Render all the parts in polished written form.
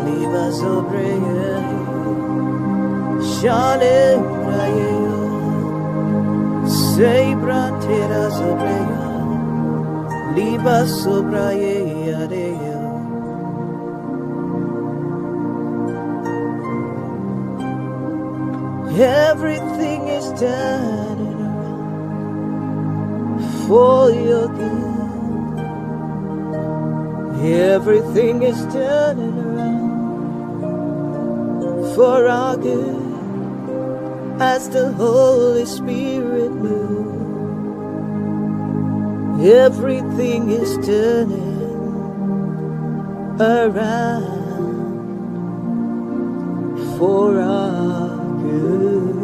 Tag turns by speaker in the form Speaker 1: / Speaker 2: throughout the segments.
Speaker 1: Liba sobreye, shale brayeyo, sei brantera sobreya, liba sobraye adeyo. Everything is turning around for your good. Everything is turning around for our good as the Holy Spirit moves. Everything is turning around for our good.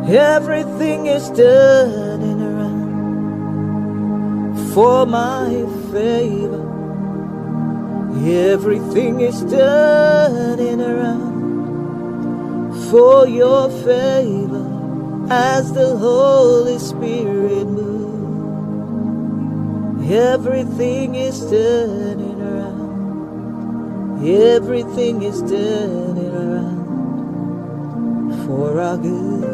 Speaker 1: Everything is turning around for my favor. Everything is turning around for your favor as the Holy Spirit moves. Everything is turning around. Everything is turning around for our good.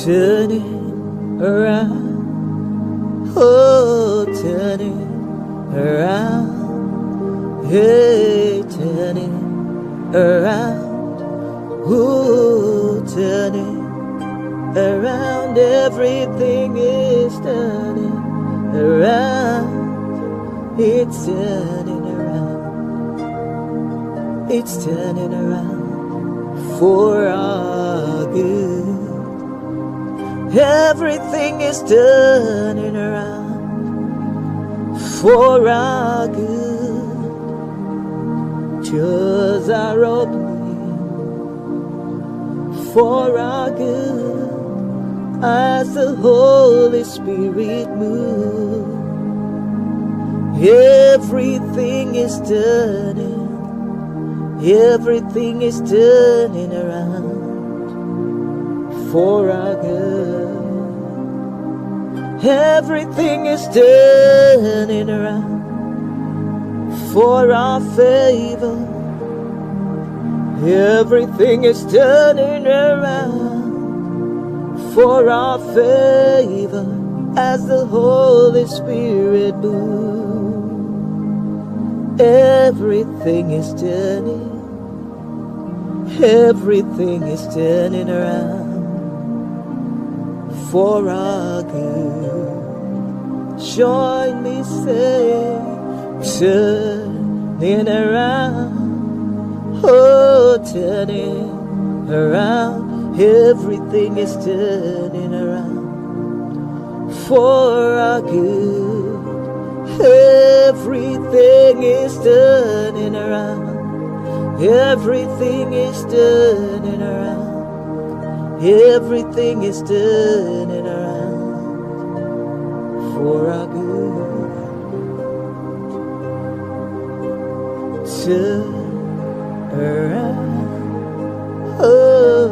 Speaker 1: Turning around, oh, turning around, hey, turning around, oh, turning around. Everything is turning around. It's turning around. It's turning around for our good. Everything is turning around for our good. Doors are opening for our good as the Holy Spirit moves. Everything is turning. Everything is turning around for our good. Everything is turning around for our favor. Everything is turning around for our favor as the Holy Spirit moves. Everything is turning. Everything is turning around for our good. Join me, say, turning around, oh, turning around. Everything is turning around for our good. Everything is turning around. Everything is turning around. Everything is turning around for our good. Turn around, oh,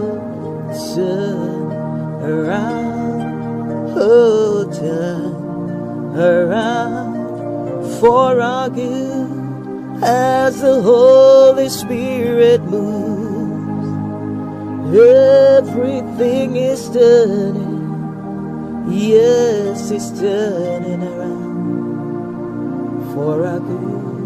Speaker 1: turn around, oh, turn around for our good as the Holy Spirit moves. Everything is turning, yes, it's turning around for our good.